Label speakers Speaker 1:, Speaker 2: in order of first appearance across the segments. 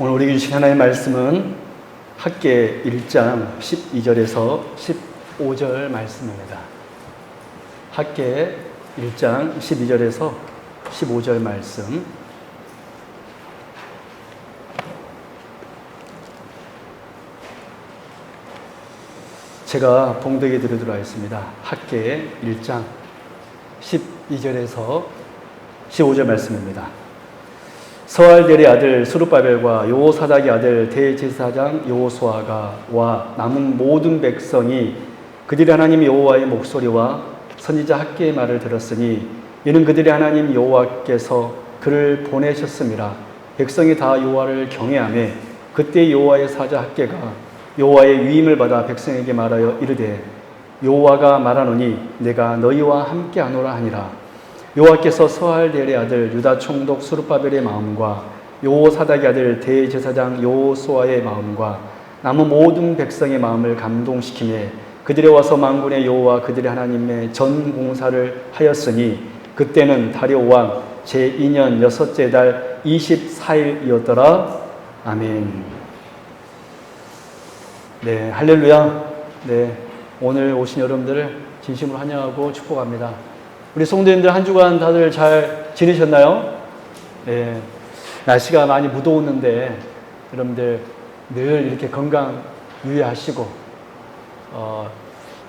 Speaker 1: 오늘 우리에게 주신 하나님의 말씀은 학개 1장 12절에서 15절 말씀입니다. 학개 1장 12절에서 15절 말씀. 제가 봉독해 드리도록 하겠습니다. 학개 1장 12절에서 15절 말씀입니다. 스알디엘의 아들 스룹바벨과 여호사닥의 아들 대제사장 여호수아가 와 남은 모든 백성이 그들의 하나님 여호와의 목소리와 선지자 학개의 말을 들었으니 이는 그들의 하나님 여호와께서 그를 보내셨음이라. 백성이 다 여호와를 경외하며 그때 여호와의 사자 학개가 여호와의 위임을 받아 백성에게 말하여 이르되 여호와가 말하노니 내가 너희와 함께하노라 하니라. 여호와께서 스알디엘의 아들 유다 총독 스룹바벨의 마음과 여호사닥의 아들 대제사장 여호수아의 마음과 남은 모든 백성의 마음을 감동시키며 그들이 와서 만군의 여호와 그들의 하나님의 전 공사를 하였으니 그때는 다리오 왕 제2년 6째 달 24일이었더라. 아멘. 네, 할렐루야. 네, 오늘 오신 여러분들을 진심으로 환영하고 축복합니다. 우리 성도님들 한 주간 다들 잘 지내셨나요? 네, 날씨가 많이 무더웠는데 여러분들 늘 이렇게 건강 유의하시고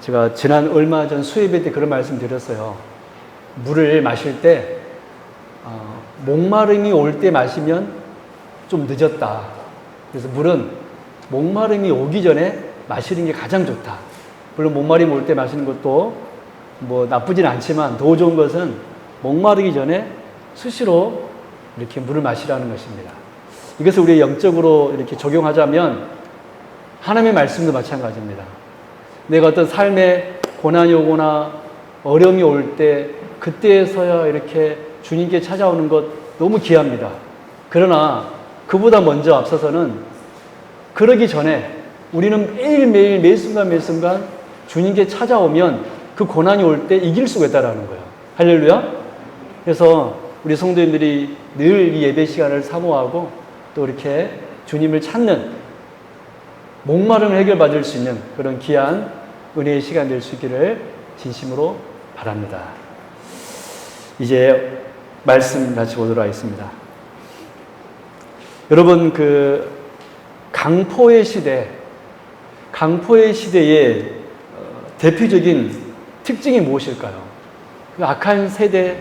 Speaker 1: 제가 지난 얼마 전 수요예배 때 그런 말씀 드렸어요. 물을 마실 때 목마름이 올 때 마시면 좀 늦었다. 그래서 물은 목마름이 오기 전에 마시는 게 가장 좋다. 물론 목마름이 올 때 마시는 것도 뭐 나쁘진 않지만 더 좋은 것은 목마르기 전에 수시로 이렇게 물을 마시라는 것입니다. 이것을 우리 영적으로 이렇게 적용하자면 하나님의 말씀도 마찬가지입니다. 내가 어떤 삶에 고난이 오거나 어려움이 올 때 그때서야 이렇게 주님께 찾아오는 것 너무 귀합니다. 그러나 그보다 먼저 앞서서는 그러기 전에 우리는 매일매일 매순간 매순간 주님께 찾아오면 그 고난이 올 때 이길 수가 있다는 거예요. 할렐루야. 그래서 우리 성도님들이 늘 이 예배 시간을 사모하고 또 이렇게 주님을 찾는 목마름을 해결받을 수 있는 그런 귀한 은혜의 시간 될 수 있기를 진심으로 바랍니다. 이제 말씀 같이 보도록 하겠습니다. 여러분, 그 강포의 시대의 대표적인 특징이 무엇일까요? 그 악한 세대,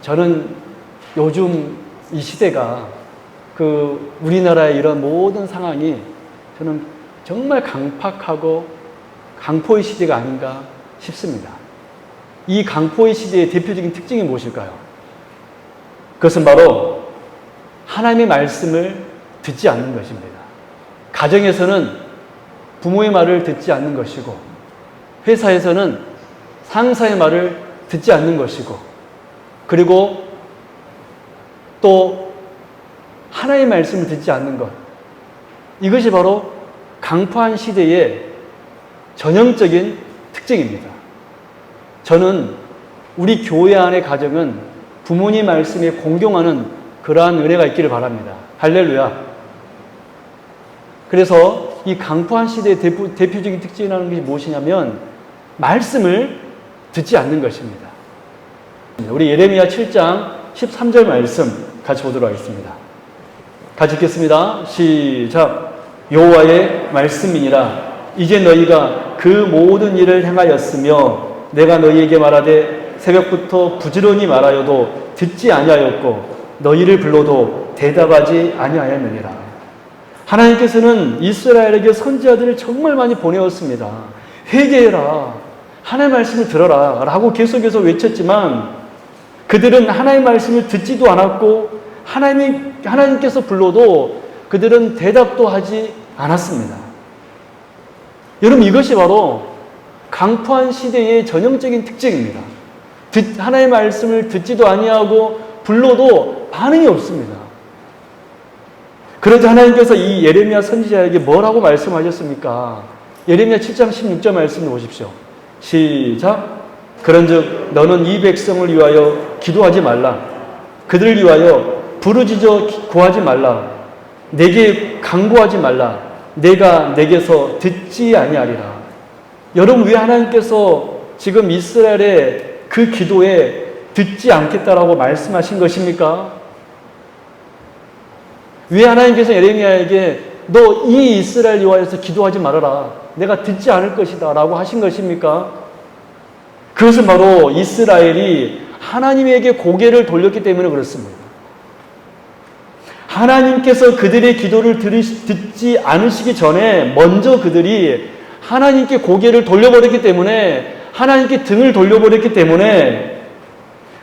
Speaker 1: 저는 요즘 이 시대가 그 우리나라의 이런 모든 상황이 저는 정말 강팍하고 강포의 시대가 아닌가 싶습니다. 이 강포의 시대의 대표적인 특징이 무엇일까요? 그것은 바로 하나님의 말씀을 듣지 않는 것입니다. 가정에서는 부모의 말을 듣지 않는 것이고 회사에서는 상사의 말을 듣지 않는 것이고 그리고 또 하나님의 말씀을 듣지 않는 것, 이것이 바로 강포한 시대의 전형적인 특징입니다. 저는 우리 교회 안의 가정은 부모님 말씀에 공경하는 그러한 은혜가 있기를 바랍니다. 할렐루야. 그래서 이 강포한 시대의 대표적인 특징이라는 것이 무엇이냐면 말씀을 듣지 않는 것입니다. 우리 예레미야 7장 13절 말씀 같이 보도록 하겠습니다. 같이 읽겠습니다. 시작. 여호와의 말씀이니라. 이제 너희가 그 모든 일을 행하였으며 내가 너희에게 말하되 새벽부터 부지런히 말하여도 듣지 아니하였고 너희를 불러도 대답하지 아니하였느니라. 하나님께서는 이스라엘에게 선지자들을 정말 많이 보내었습니다. 회개해라. 하나님의 말씀을 들어라. 라고 계속해서 외쳤지만 그들은 하나님의 말씀을 듣지도 않았고 하나님께서 불러도 그들은 대답도 하지 않았습니다. 여러분, 이것이 바로 강포한 시대의 전형적인 특징입니다. 하나님의 말씀을 듣지도 아니하고 불러도 반응이 없습니다. 그러자 하나님께서 이 예레미야 선지자에게 뭐라고 말씀하셨습니까? 예레미야 7장 16절 말씀을 보십시오. 시작. 그런즉 너는 이 백성을 위하여 기도하지 말라. 그들을 위하여 부르짖어 구하지 말라. 내게 간구하지 말라. 내가 내게서 듣지 아니하리라. 여러분, 왜 하나님께서 지금 이스라엘의 그 기도에 듣지 않겠다라고 말씀하신 것입니까? 왜 하나님께서 예레미야에게 너 이 이스라엘 여호와에서 기도하지 말아라. 내가 듣지 않을 것이다 라고 하신 것입니까? 그것은 바로 이스라엘이 하나님에게 고개를 돌렸기 때문에 그렇습니다. 하나님께서 그들의 기도를 듣지 않으시기 전에 먼저 그들이 하나님께 고개를 돌려버렸기 때문에, 하나님께 등을 돌려버렸기 때문에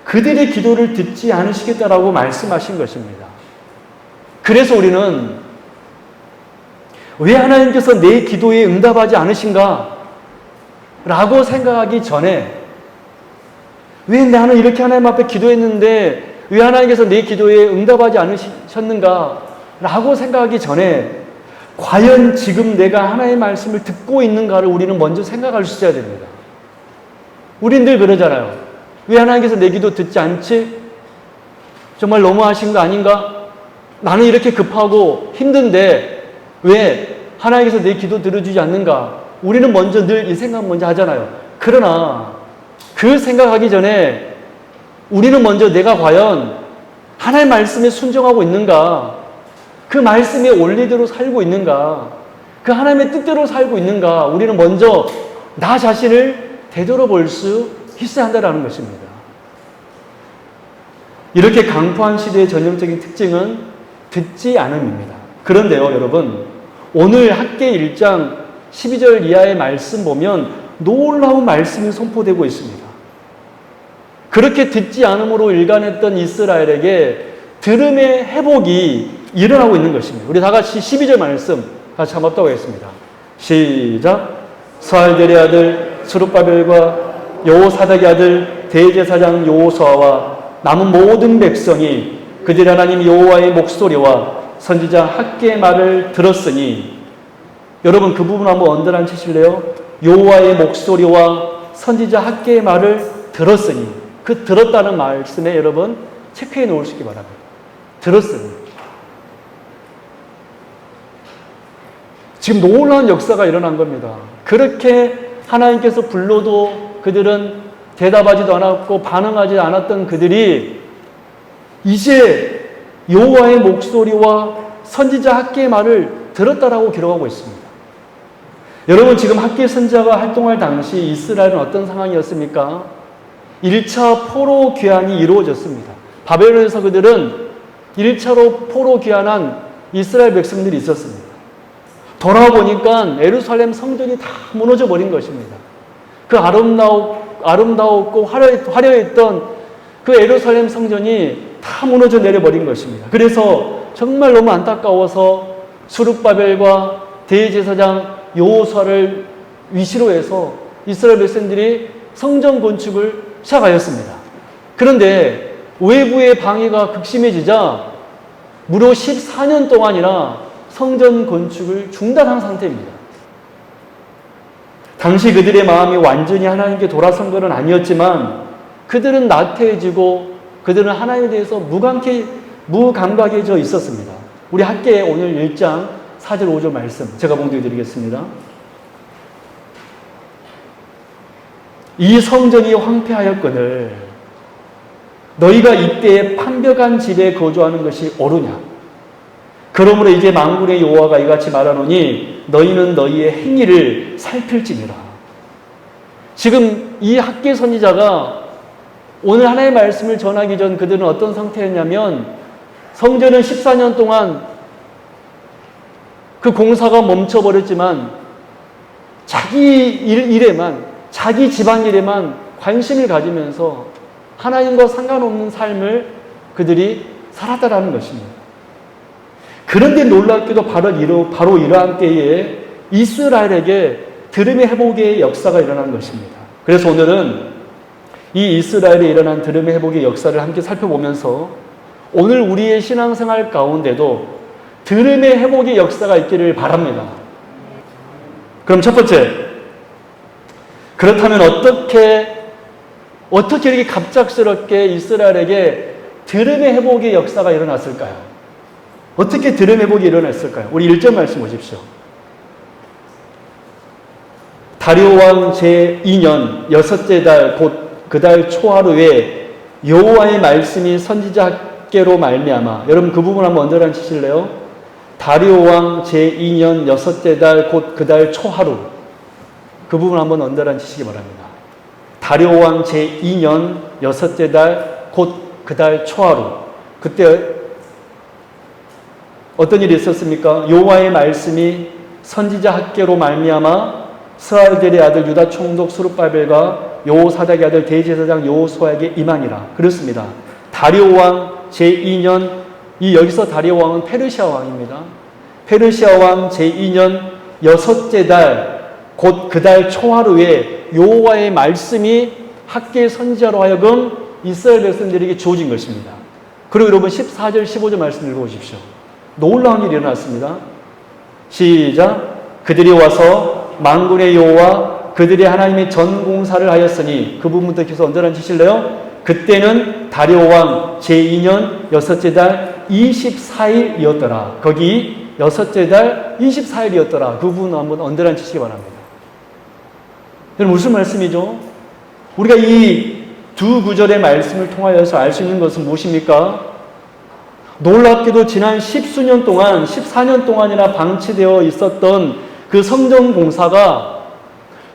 Speaker 1: 그들의 기도를 듣지 않으시겠다라고 말씀하신 것입니다. 그래서 우리는 왜 하나님께서 내 기도에 응답하지 않으신가? 라고 생각하기 전에, 왜 나는 이렇게 하나님 앞에 기도했는데 왜 하나님께서 내 기도에 응답하지 않으셨는가? 라고 생각하기 전에 과연 지금 내가 하나님의 말씀을 듣고 있는가를 우리는 먼저 생각할 수 있어야 됩니다. 우린 늘 그러잖아요. 왜 하나님께서 내 기도 듣지 않지? 정말 너무하신 거 아닌가? 나는 이렇게 급하고 힘든데 왜 하나님께서 내 기도 들어주지 않는가? 우리는 먼저 늘 이 생각 먼저 하잖아요. 그러나 그 생각하기 전에 우리는 먼저 내가 과연 하나님의 말씀에 순종하고 있는가? 그 말씀의 원리대로 살고 있는가? 그 하나님의 뜻대로 살고 있는가? 우리는 먼저 나 자신을 되돌아볼 수 있어야 한다는 것입니다. 이렇게 강포한 시대의 전형적인 특징은 듣지 않음입니다. 그런데요, 여러분, 오늘 학개 1장 12절 이하의 말씀 보면 놀라운 말씀이 선포되고 있습니다. 그렇게 듣지 않음으로 일관했던 이스라엘에게 들음의 회복이 일어나고 있는 것입니다. 우리 다 같이 12절 말씀 같이 한번 떠보겠습니다. 시작. 스알델의 아들 스룹바벨과 여호사닥의 아들 대제사장 여호수아와 남은 모든 백성이 그들 하나님 여호와의 목소리와 선지자 학개의 말을 들었으니, 여러분 그 부분 한번 언더라인 치실래요? 여호와의 목소리와 선지자 학개의 말을 들었으니, 그 들었다는 말씀에 여러분 체크해 놓으시기 바랍니다. 들었으니. 지금 놀라운 역사가 일어난 겁니다. 그렇게 하나님께서 불러도 그들은 대답하지도 않았고 반응하지 않았던 그들이 이제 여호와의 목소리와 선지자 학개의 말을 들었다라고 기록하고 있습니다. 여러분, 지금 학개 선지자가 활동할 당시 이스라엘은 어떤 상황이었습니까? 1차 포로 귀환이 이루어졌습니다. 바벨론에서 그들은 1차로 포로 귀환한 이스라엘 백성들이 있었습니다. 돌아보니까 예루살렘 성전이 다 무너져 버린 것입니다. 그 아름다웠고 화려했던 그 예루살렘 성전이 다 무너져 내려버린 것입니다. 그래서 정말 너무 안타까워서 스룹바벨과 대제사장 여호수아를 위시로 해서 이스라엘 백성들이 성전 건축을 시작하였습니다. 그런데 외부의 방해가 극심해지자 무려 14년 동안이나 성전 건축을 중단한 상태입니다. 당시 그들의 마음이 완전히 하나님께 돌아선 것은 아니었지만 그들은 나태해지고 그들은 하나님에 대해서 무감각해져 있었습니다. 우리 학개의 오늘 1장 4절 5절 말씀 제가 봉독해 드리겠습니다. 이 성전이 황폐하였거늘 너희가 이때에 판벽한 집에 거주하는 것이 옳으냐? 그러므로 이제 만군의 여호와가 이같이 말하노니 너희는 너희의 행위를 살필지니라. 지금 이 학개 선지자가 오늘 하나님의 말씀을 전하기 전 그들은 어떤 상태였냐면, 성전은 14년 동안 그 공사가 멈춰버렸지만 자기 일에만, 자기 집안일에만 관심을 가지면서 하나님과 상관없는 삶을 그들이 살았다라는 것입니다. 그런데 놀랍게도 바로 이러한 때에 이스라엘에게 들음의 회복의 역사가 일어난 것입니다. 그래서 오늘은 이 이스라엘에 일어난 들음의 회복의 역사를 함께 살펴보면서 오늘 우리의 신앙생활 가운데도 들음의 회복의 역사가 있기를 바랍니다. 그럼 첫 번째, 그렇다면 어떻게 이렇게 갑작스럽게 이스라엘에게 들음의 회복의 역사가 일어났을까요? 어떻게 들음의 회복이 일어났을까요? 우리 1절 말씀 보십시오. 다리오 왕 제2년 여섯째 달 곧 그 달 초하루에 여호와의 말씀이 선지자께로 말미암아. 여러분 그 부분 한번 언더라인 치실래요? 다리오 왕 제2년 여섯째 달 곧 그 달 초하루. 그 부분 한번 언더라인 치시기 바랍니다. 다리오 왕 제2년 여섯째 달 곧 그 달 초하루. 그때 어떤 일이 있었습니까? 여호와의 말씀이 선지자 학계로 말미암아 스알델의 아들 유다 총독 스룹바벨과 여호사닥의 아들 대제사장 여호수아에게 임하니라. 그렇습니다. 다리오 왕 제2년, 여기서 다리오 왕은 페르시아 왕입니다. 페르시아 왕 제2년 여섯째 달 곧 그 달 초하루에 여호와의 말씀이 학계 선지자로 하여금 이스라엘 백성들에게 주어진 것입니다. 그리고 여러분 14절 15절 말씀 읽어보십시오. 놀라운 일이 일어났습니다. 시작. 그들이 와서 만군의 여호와 그들이 하나님의 전공사를 하였으니, 그 부분부터 계속 언더라인 치실래요? 그때는 다리오 왕 제2년 여섯째 달 24일이었더라. 거기 여섯째 달 24일이었더라. 그 부분 한번 언더라인 치시기 바랍니다. 여러분 무슨 말씀이죠? 우리가 이 두 구절의 말씀을 통하여서 알 수 있는 것은 무엇입니까? 놀랍게도 지난 10수년 동안, 14년 동안이나 방치되어 있었던 그 성전 공사가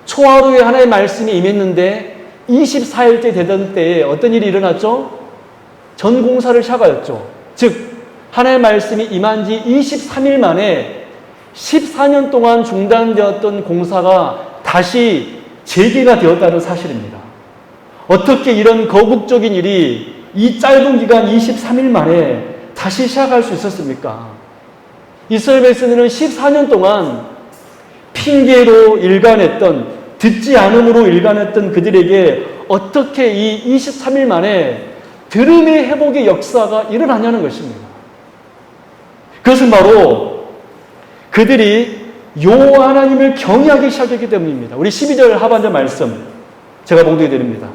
Speaker 1: 초하루에 하나의 말씀이 임했는데 24일째 되던 때에 어떤 일이 일어났죠? 전 공사를 시작하였죠. 즉 하나의 말씀이 임한 지 23일 만에 14년 동안 중단되었던 공사가 다시 재개가 되었다는 사실입니다. 어떻게 이런 거국적인 일이 이 짧은 기간 23일 만에 다시 시작할 수 있었습니까? 이스라엘 백성들은 14년 동안 핑계로 일관했던, 듣지 않음으로 일관했던 그들에게 어떻게 이 23일 만에 들음의 회복의 역사가 일어나냐는 것입니다. 그것은 바로 그들이 여호와 하나님을 경외하기 시작했기 때문입니다. 우리 12절 하반절 말씀 제가 봉독해 드립니다.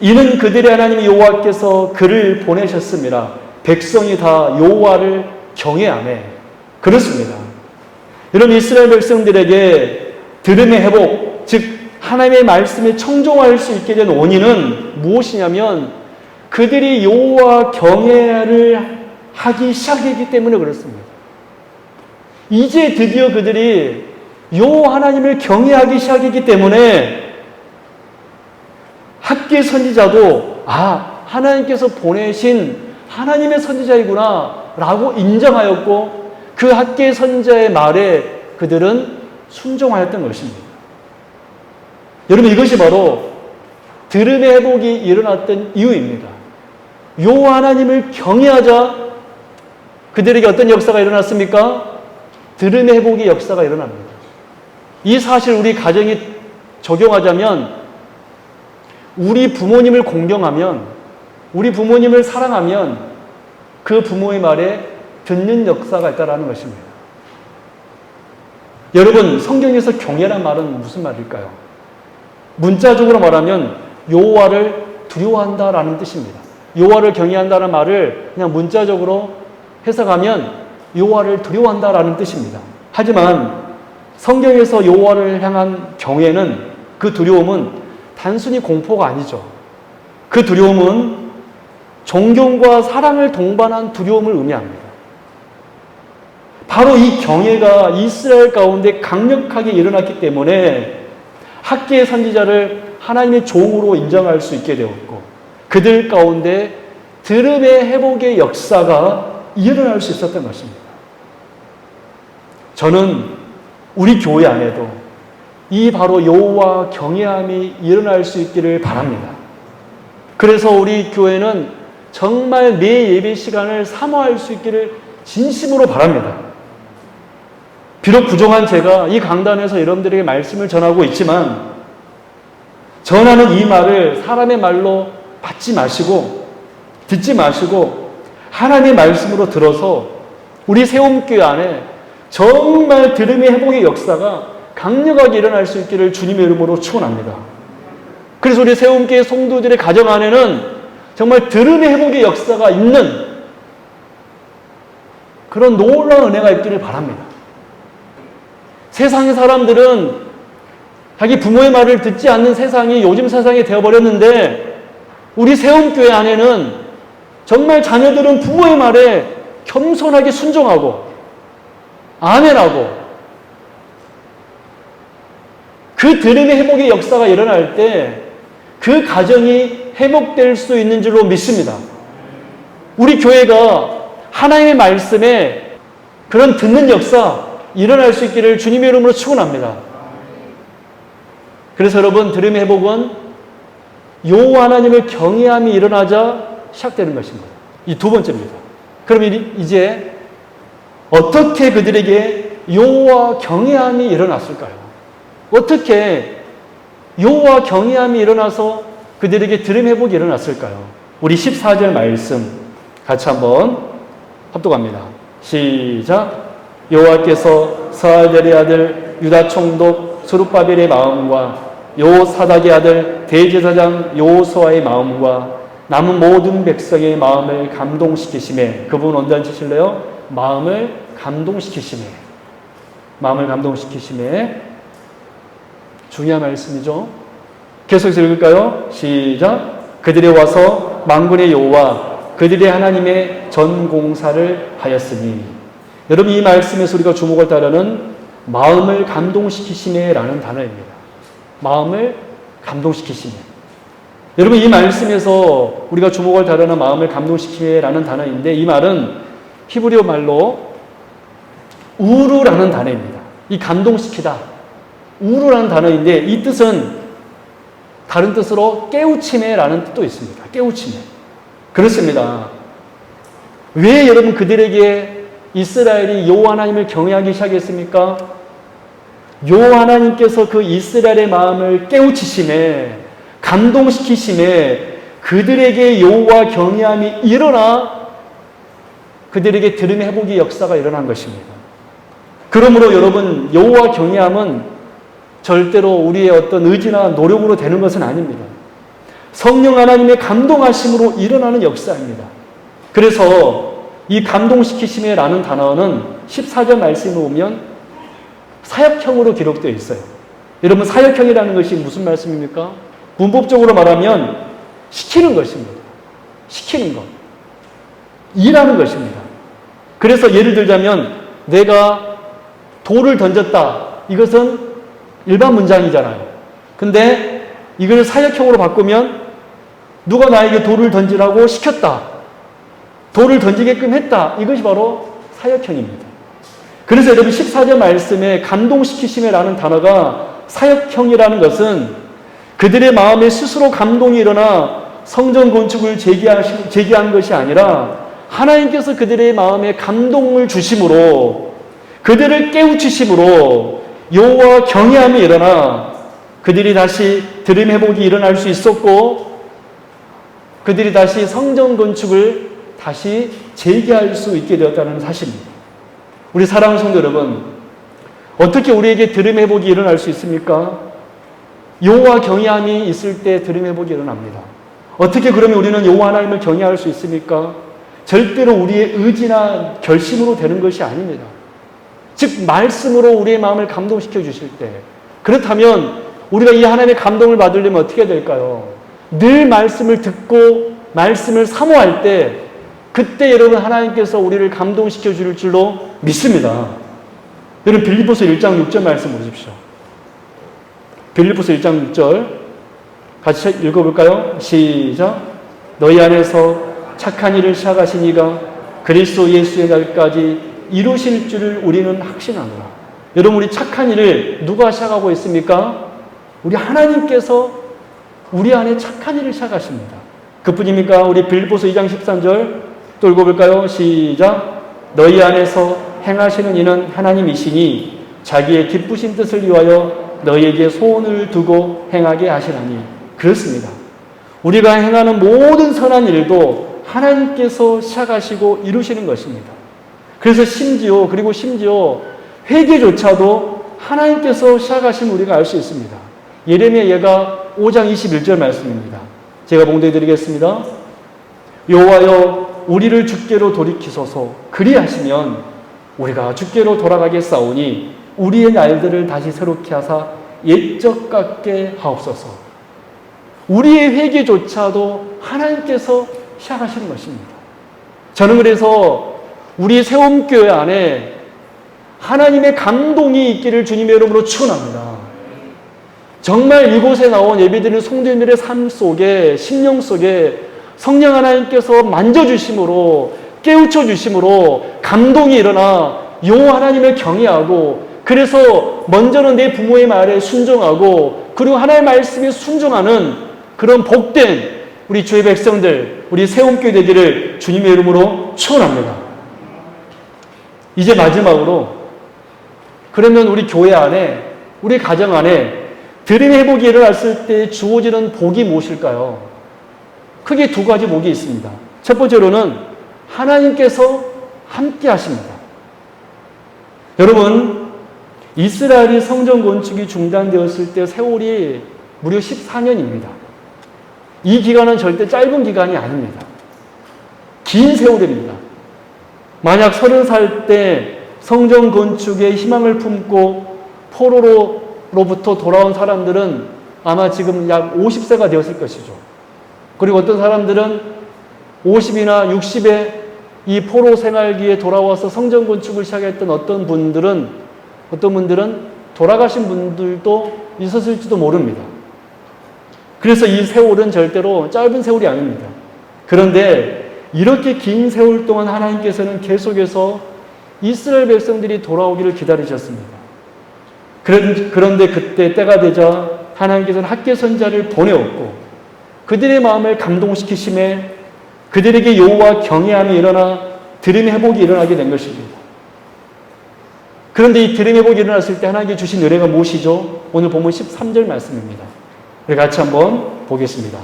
Speaker 1: 이는 그들의 하나님 여호와께서 그를 보내셨습니다. 백성이 다 여호와를 경외하며. 그렇습니다. 여러분 이스라엘 백성들에게 들음의 회복, 즉 하나님의 말씀에 청종할 수 있게 된 원인은 무엇이냐면 그들이 여호와 경외를 하기 시작했기 때문에 그렇습니다. 이제 드디어 그들이 여호와 하나님을 경외하기 시작했기 때문에 학계 선지자도 하나님께서 보내신 하나님의 선지자이구나 라고 인정하였고 그 학계 선지자의 말에 그들은 순종하였던 것입니다. 여러분 이것이 바로 들음의 회복이 일어났던 이유입니다. 여호와 하나님을 경외하자 그들에게 어떤 역사가 일어났습니까? 들음의 회복의 역사가 일어납니다. 이 사실 우리 가정에 적용하자면 우리 부모님을 공경하면, 우리 부모님을 사랑하면 그 부모의 말에 듣는 역사가 있다는 것입니다. 여러분 성경에서 경외란 말은 무슨 말일까요? 문자적으로 말하면 여호와를 두려워한다라는 뜻입니다. 여호와를 경외한다는 말을 그냥 문자적으로 해석하면 여호와를 두려워한다라는 뜻입니다. 하지만 성경에서 여호와를 향한 경외는, 그 두려움은 단순히 공포가 아니죠. 그 두려움은 존경과 사랑을 동반한 두려움을 의미합니다. 바로 이 경외가 이스라엘 가운데 강력하게 일어났기 때문에 학계의 선지자를 하나님의 종으로 인정할 수 있게 되었고 그들 가운데 들음의 회복의 역사가 일어날 수 있었던 것입니다. 저는 우리 교회 안에도 이 바로 여호와 경외함이 일어날 수 있기를 바랍니다. 그래서 우리 교회는 정말 매 예배 시간을 사모할 수 있기를 진심으로 바랍니다. 비록 부족한 제가 이 강단에서 여러분들에게 말씀을 전하고 있지만 전하는 이 말을 사람의 말로 받지 마시고 듣지 마시고 하나님의 말씀으로 들어서 우리 세움교회 안에 정말 들음의 회복의 역사가 강력하게 일어날 수 있기를 주님의 이름으로 축원합니다. 그래서 우리 세움교회 성도들의 가정 안에는 정말 들음의 회복의 역사가 있는 그런 놀라운 은혜가 있기를 바랍니다. 세상의 사람들은 자기 부모의 말을 듣지 않는 세상이 요즘 세상이 되어버렸는데, 우리 세움교회 안에는 정말 자녀들은 부모의 말에 겸손하게 순종하고 아멘하고, 그 들음의 회복의 역사가 일어날 때 그 가정이 회복될 수 있는 줄로 믿습니다. 우리 교회가 하나님의 말씀에 그런 듣는 역사 일어날 수 있기를 주님의 이름으로 축원합니다. 그래서 여러분, 들음의 회복은 여호와 하나님을 경외함이 일어나자 시작되는 것입니다. 이 두 번째입니다. 그럼 이제 어떻게 그들에게 여호와 경외함이 일어났을까요? 어떻게 여호와 경외함이 일어나서 그들에게 들음 회복이 일어났을까요? 우리 14절 말씀 같이 한번 합독합니다. 시작. 여호와께서 스알델의 아들 유다 총독 스룹바벨의 마음과 여호사닥의 아들 대제사장 여호수아의 마음과 남은 모든 백성의 마음을 감동시키시매. 그 부분 언제 치실래요? 마음을 감동시키시매. 마음을 감동시키시매. 중요한 말씀이죠. 계속해서 읽을까요? 시작. 그들이 와서 만군의 여호와 그들의 하나님의 전공사를 하였으니. 여러분, 이 말씀에서 우리가 주목할 단어는 마음을 감동시키시네라는 단어입니다. 마음을 감동시키시네. 여러분, 이 말씀에서 우리가 주목할 단어는 마음을 감동시키네라는 단어인데, 이 말은 히브리어 말로 우루라는 단어입니다. 이 감동시키다, 우루라는 단어인데, 이 뜻은 다른 뜻으로 깨우치매라는 뜻도 있습니다. 깨우치매. 그렇습니다. 왜 여러분 그들에게 이스라엘이 여호와 하나님을 경외하기 시작했습니까? 여호와 하나님께서 그 이스라엘의 마음을 깨우치심에, 감동시키심에 그들에게 여호와 경외함이 일어나 그들에게 들음의 회복의 역사가 일어난 것입니다. 그러므로 여러분, 여호와 경외함은 절대로 우리의 어떤 의지나 노력으로 되는 것은 아닙니다. 성령 하나님의 감동하심으로 일어나는 역사입니다. 그래서 이 감동시키심이라는 단어는 14절 말씀을 보면 사역형으로 기록되어 있어요. 여러분, 사역형이라는 것이 무슨 말씀입니까? 문법적으로 말하면 시키는 것입니다. 시키는 것. 일하는 것입니다. 그래서 예를 들자면 내가 돌을 던졌다. 이것은 일반 문장이잖아요. 근데 이걸 사역형으로 바꾸면 누가 나에게 돌을 던지라고 시켰다. 돌을 던지게끔 했다. 이것이 바로 사역형입니다. 그래서 여러분 14절 말씀에 감동시키심이라는 단어가 사역형이라는 것은 그들의 마음에 스스로 감동이 일어나 성전 건축을 제기한 것이 아니라 하나님께서 그들의 마음에 감동을 주심으로, 그들을 깨우치심으로 여호와 경외함이 일어나 그들이 다시 들음 회복이 일어날 수 있었고, 그들이 다시 성전 건축을 다시 재개할 수 있게 되었다는 사실입니다. 우리 사랑하는 성도 여러분, 어떻게 우리에게 들음 회복이 일어날 수 있습니까? 여호와 경외함이 있을 때 들음 회복이 일어납니다. 어떻게 그러면 우리는 여호와 하나님을 경외할 수 있습니까? 절대로 우리의 의지나 결심으로 되는 것이 아닙니다. 즉 말씀으로 우리의 마음을 감동시켜 주실 때, 그렇다면 우리가 이 하나님의 감동을 받으려면 어떻게 될까요? 늘 말씀을 듣고 말씀을 사모할 때, 그때 여러분 하나님께서 우리를 감동시켜 줄 줄로 믿습니다. 여러분 빌립보서 1장 6절 말씀 보십시오. 빌립보서 1장 6절 같이 읽어볼까요? 시작. 너희 안에서 착한 일을 시작하신 이가 그리스도 예수의 날까지 이루실 줄을 우리는 확신하노라. 여러분, 우리 착한 일을 누가 시작하고 있습니까? 우리 하나님께서 우리 안에 착한 일을 시작하십니다. 그뿐입니까? 우리 빌립보서 2장 13절 또 읽어볼까요? 시작. 너희 안에서 행하시는 이는 하나님이시니 자기의 기쁘신 뜻을 위하여 너희에게 소원을 두고 행하게 하시나니. 그렇습니다. 우리가 행하는 모든 선한 일도 하나님께서 시작하시고 이루시는 것입니다. 그래서 심지어 회개조차도 하나님께서 시작하신 우리가 알 수 있습니다. 예레미야 예가 5장 21절 말씀입니다. 제가 봉독해 드리겠습니다. 여호와여 우리를 주께로 돌이키소서. 그리하시면 우리가 주께로 돌아가겠사오니 우리의 날들을 다시 새롭게 하사 옛적 같게 하옵소서. 우리의 회개조차도 하나님께서 시작하시는 것입니다. 저는 그래서 우리 세움교회 안에 하나님의 감동이 있기를 주님의 이름으로 축원합니다. 정말 이곳에 나온 예배드리는 성도님들의 삶 속에, 심령 속에 성령 하나님께서 만져주심으로, 깨우쳐주심으로 감동이 일어나 여호와 하나님을 경외하고, 그래서 먼저는 내 부모의 말에 순종하고 그리고 하나님의 말씀에 순종하는 그런 복된 우리 주의 백성들, 우리 세움교회 되기를 주님의 이름으로 축원합니다. 이제 마지막으로, 그러면 우리 교회 안에, 우리 가정 안에 들음의 회복이 일어났을 때 주어지는 복이 무엇일까요? 크게 두 가지 복이 있습니다. 첫 번째로는 하나님께서 함께 하십니다. 여러분, 이스라엘이 성전 건축이 중단되었을 때 세월이 무려 14년입니다. 이 기간은 절대 짧은 기간이 아닙니다. 긴 세월입니다. 만약 30살 때 성전 건축에 희망을 품고 포로로부터 돌아온 사람들은 아마 지금 약 50세가 되었을 것이죠. 그리고 어떤 사람들은 50이나 60에 이 포로 생활기에 돌아와서 성전 건축을 시작했던 어떤 분들은 돌아가신 분들도 있었을지도 모릅니다. 그래서 이 세월은 절대로 짧은 세월이 아닙니다. 그런데 이렇게 긴 세월 동안 하나님께서는 계속해서 이스라엘 백성들이 돌아오기를 기다리셨습니다. 그런데 그때 때가 되자 하나님께서는 학개 선지자를 보내었고, 그들의 마음을 감동시키심에 그들에게 여호와 경외함이 일어나 들음의 회복이 일어나게 된 것입니다. 그런데 이 들음의 회복이 일어났을 때 하나님께 주신 은혜가 무엇이죠? 오늘 본문 13절 말씀입니다. 우리 같이 한번 보겠습니다.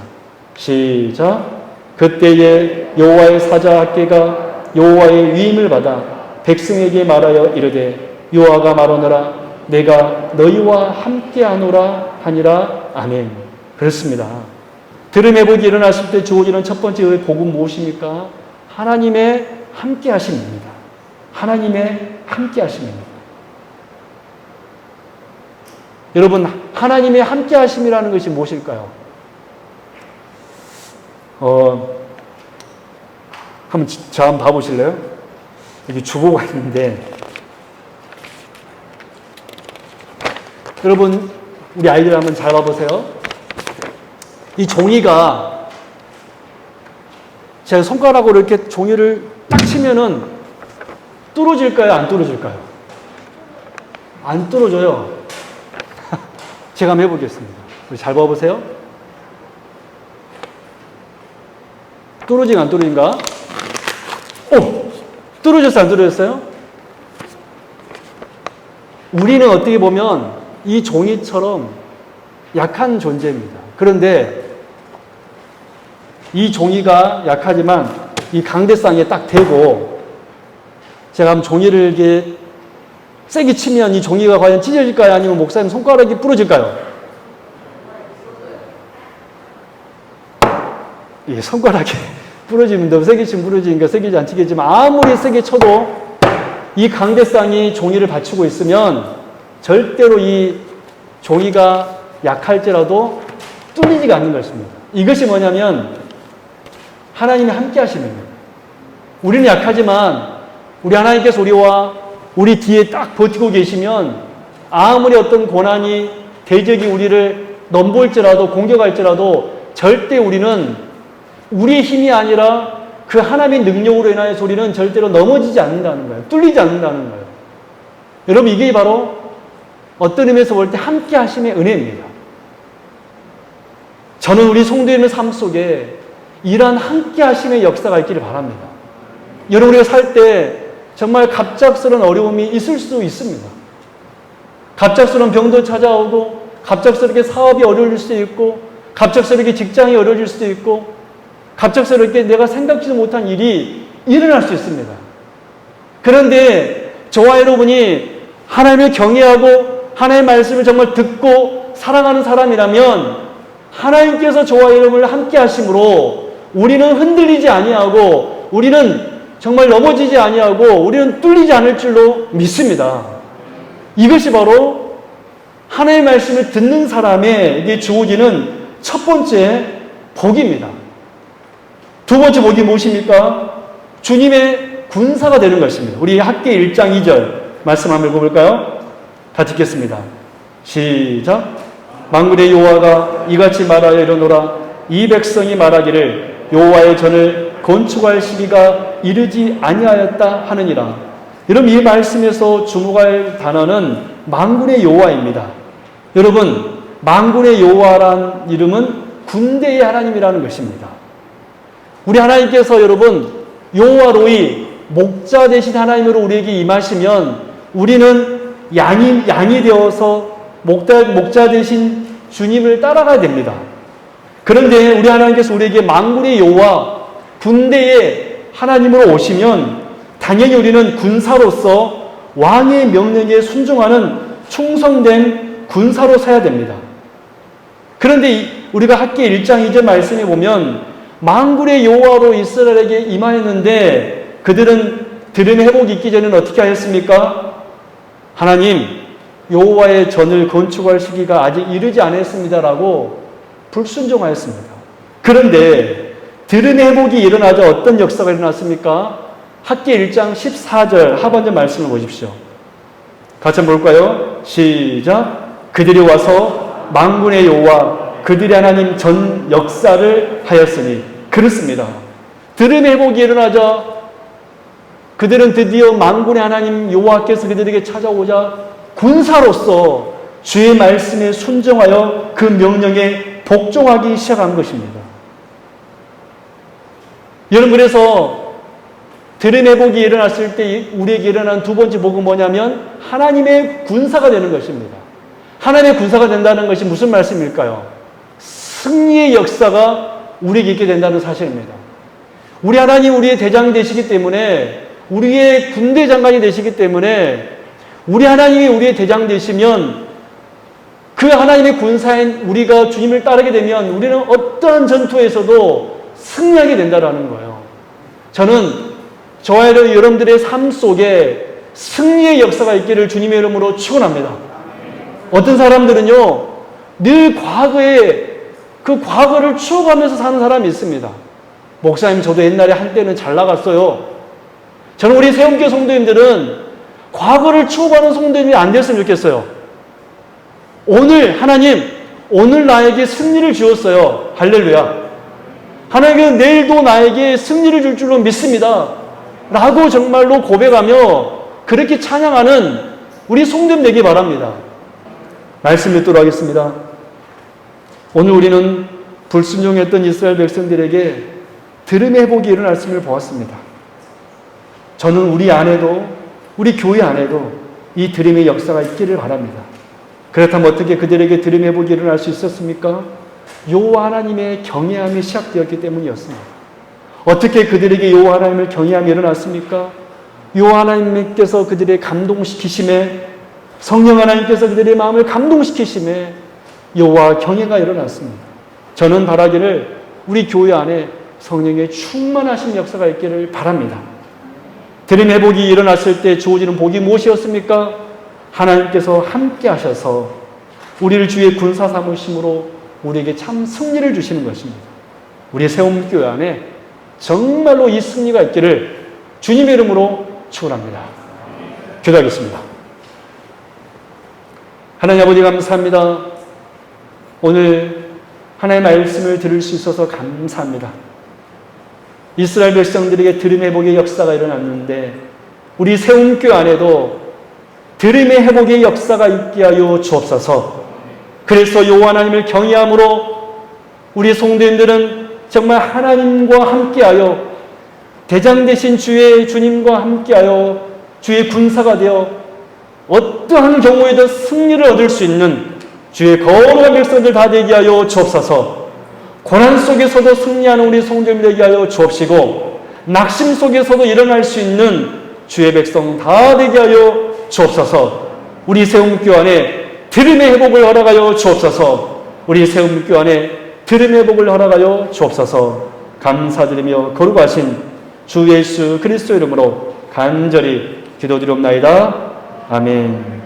Speaker 1: 시작. 그때에 여호와의 사자 학개가 여호와의 위임을 받아 백성에게 말하여 이르되 여호와가 말하노라 내가 너희와 함께하노라 하니라. 아멘. 그렇습니다. 들음 회복이 일어났을 때 주어지는 첫 번째 복은 무엇입니까? 하나님의 함께하심입니다. 하나님의 함께하심입니다. 여러분, 하나님의 함께하심이라는 것이 무엇일까요? 한번 봐보실래요? 여기 주보가 있는데, 여러분, 우리 아이들 한번 잘 봐보세요. 이 종이가, 제가 손가락으로 이렇게 종이를 딱 치면은 뚫어질까요? 안 뚫어질까요? 안 뚫어져요. 제가 한번 해보겠습니다. 우리 잘 봐보세요. 뚫어진가 안 뚫어진가? 오! 뚫어졌어요? 안 뚫어졌어요? 우리는 어떻게 보면 이 종이처럼 약한 존재입니다. 그런데 이 종이가 약하지만 이 강대상에 딱 대고 제가 한번 종이를 이렇게 세게 치면 이 종이가 과연 찢어질까요? 아니면 목사님 손가락이 부러질까요? 이 손가락이 부러지면 너무 세게 치면 부러지니까 세게 안 치겠지만 아무리 세게 쳐도 이 강대상이 종이를 받치고 있으면 절대로 이 종이가 약할지라도 뚫리지가 않는 것입니다. 이것이 뭐냐면 하나님이 함께 하심입니다. 우리는 약하지만 우리 하나님께서 우리 뒤에 딱 버티고 계시면 아무리 어떤 고난이 대적이 우리를 넘볼지라도 공격할지라도 절대 우리는 우리의 힘이 아니라 그 하나님의 능력으로 인하여서 우리는 절대로 넘어지지 않는다는 거예요. 뚫리지 않는다는 거예요. 여러분, 이게 바로 어떤 의미에서 볼 때 함께 하심의 은혜입니다. 저는 우리 성도님의 삶 속에 이러한 함께 하심의 역사가 있기를 바랍니다. 여러분, 우리가 살 때 정말 갑작스러운 어려움이 있을 수 있습니다. 갑작스러운 병도 찾아오고, 갑작스럽게 사업이 어려울 수도 있고, 갑작스럽게 직장이 어려워질 수도 있고, 갑작스럽게 내가 생각지도 못한 일이 일어날 수 있습니다. 그런데 저와 여러분이 하나님을 경외하고 하나님의 말씀을 정말 듣고 사랑하는 사람이라면 하나님께서 저와 여러분을 함께 하심으로 우리는 흔들리지 아니하고 우리는 정말 넘어지지 아니하고 우리는 뚫리지 않을 줄로 믿습니다. 이것이 바로 하나님의 말씀을 듣는 사람에게 주어지는 첫 번째 복입니다. 두 번째 복이 무엇입니까? 주님의 군사가 되는 것입니다. 우리 학계 1장 2절 말씀 한번 읽어볼까요? 같이 읽겠습니다. 시작. 만군의 여호와가 이같이 말하여 이르노라. 이 백성이 말하기를 여호와의 전을 건축할 시기가 이르지 아니하였다 하느니라. 여러분, 이 말씀에서 주목할 단어는 만군의 여호와입니다. 여러분, 만군의 여호와란 이름은 군대의 하나님이라는 것입니다. 우리 하나님께서 여러분 여호와로이 목자 되신 하나님으로 우리에게 임하시면 우리는 양이 되어서 목자 되신 주님을 따라가야 됩니다. 그런데 우리 하나님께서 우리에게 만군의 여호와 군대의 하나님으로 오시면 당연히 우리는 군사로서 왕의 명령에 순종하는 충성된 군사로 서야 됩니다. 그런데 우리가 학계 1장 2절 말씀에 보면 만군의 여호와로 이스라엘에게 임하였는데 그들은 들은 회복이 있기 전에는 어떻게 하였습니까? 하나님, 여호와의 전을 건축할 시기가 아직 이르지 않았습니다라고 불순종하였습니다. 그런데 들은 회복이 일어나자 어떤 역사가 일어났습니까? 학계 1장 14절 하반절 말씀을 보십시오. 같이 한번 볼까요? 시작. 그들이 와서 만군의 여호와 그들의 하나님 전 역사를 하였으니. 그렇습니다. 들은 회복이 일어나자 그들은 드디어 만군의 하나님 여호와께서 그들에게 찾아오자 군사로서 주의 말씀에 순종하여 그 명령에 복종하기 시작한 것입니다. 여러분, 그래서 들은 회복이 일어났을 때 우리에게 일어난 두 번째 복은 뭐냐면 하나님의 군사가 되는 것입니다. 하나님의 군사가 된다는 것이 무슨 말씀일까요? 승리의 역사가 우리에게 있게 된다는 사실입니다. 우리 하나님 우리의 대장이 되시기 때문에 우리의 군대 장관이 되시기 때문에 우리 하나님이 우리의 대장 되시면 그 하나님의 군사인 우리가 주님을 따르게 되면 우리는 어떠한 전투에서도 승리하게 된다는 거예요. 저는 저와 여러분들의 삶 속에 승리의 역사가 있기를 주님의 이름으로 축원합니다. 어떤 사람들은요 늘 과거에 그 과거를 추억하면서 사는 사람이 있습니다. 목사님, 저도 옛날에 한때는 잘 나갔어요. 저는 우리 세움교회 성도님들은 과거를 추억하는 성도님이 안 됐으면 좋겠어요. 오늘 하나님, 오늘 나에게 승리를 주었어요. 할렐루야. 하나님은 내일도 나에게 승리를 줄 줄로 믿습니다. 라고 정말로 고백하며 그렇게 찬양하는 우리 성도님 되기 바랍니다. 말씀 읽도록 하겠습니다. 오늘 우리는 불순종했던 이스라엘 백성들에게 들음의 회복이 일어났음을 보았습니다. 저는 우리 안에도, 우리 교회 안에도 이 들음의 역사가 있기를 바랍니다. 그렇다면 어떻게 그들에게 들음의 회복이 일어날 수 있었습니까? 여호와 하나님의 경외함이 시작되었기 때문이었습니다. 어떻게 그들에게 여호와 하나님을 경외함이 일어났습니까? 여호와 하나님께서 그들의 감동시키심에, 성령 하나님께서 그들의 마음을 감동시키심에 여호와 경외가 일어났습니다. 저는 바라기를 우리 교회 안에 성령의 충만하신 역사가 있기를 바랍니다. 들음의 회복이 일어났을 때 주어지는 복이 무엇이었습니까? 하나님께서 함께 하셔서 우리를 주의 군사 삼으심으로 우리에게 참 승리를 주시는 것입니다. 우리 세움교회 안에 정말로 이 승리가 있기를 주님의 이름으로 축원합니다. 기도하겠습니다. 하나님 아버지 감사합니다. 오늘 하나님의 말씀을 들을 수 있어서 감사합니다. 이스라엘 백성들에게 들음의 회복의 역사가 일어났는데 우리 세움교회 안에도 들음의 회복의 역사가 있게 하여 주옵소서. 그래서 여호와 하나님을 경외함으로 우리 성도님들은 정말 하나님과 함께하여 대장 되신 주님과 함께하여 주의 군사가 되어 어떠한 경우에도 승리를 얻을 수 있는 주의 거룩한 백성들 다 되게 하여 주옵소서. 고난 속에서도 승리하는 우리 성도님 되게 하여 주옵시고 낙심 속에서도 일어날 수 있는 주의 백성 다 되게 하여 주옵소서. 우리 세움교회 안에 들음의 회복을 허락하여 주옵소서. 우리 세움교회 안에 들음의 회복을 허락하여 주옵소서. 감사드리며 거룩하신 주 예수 그리스도 이름으로 간절히 기도드리옵나이다. 아멘.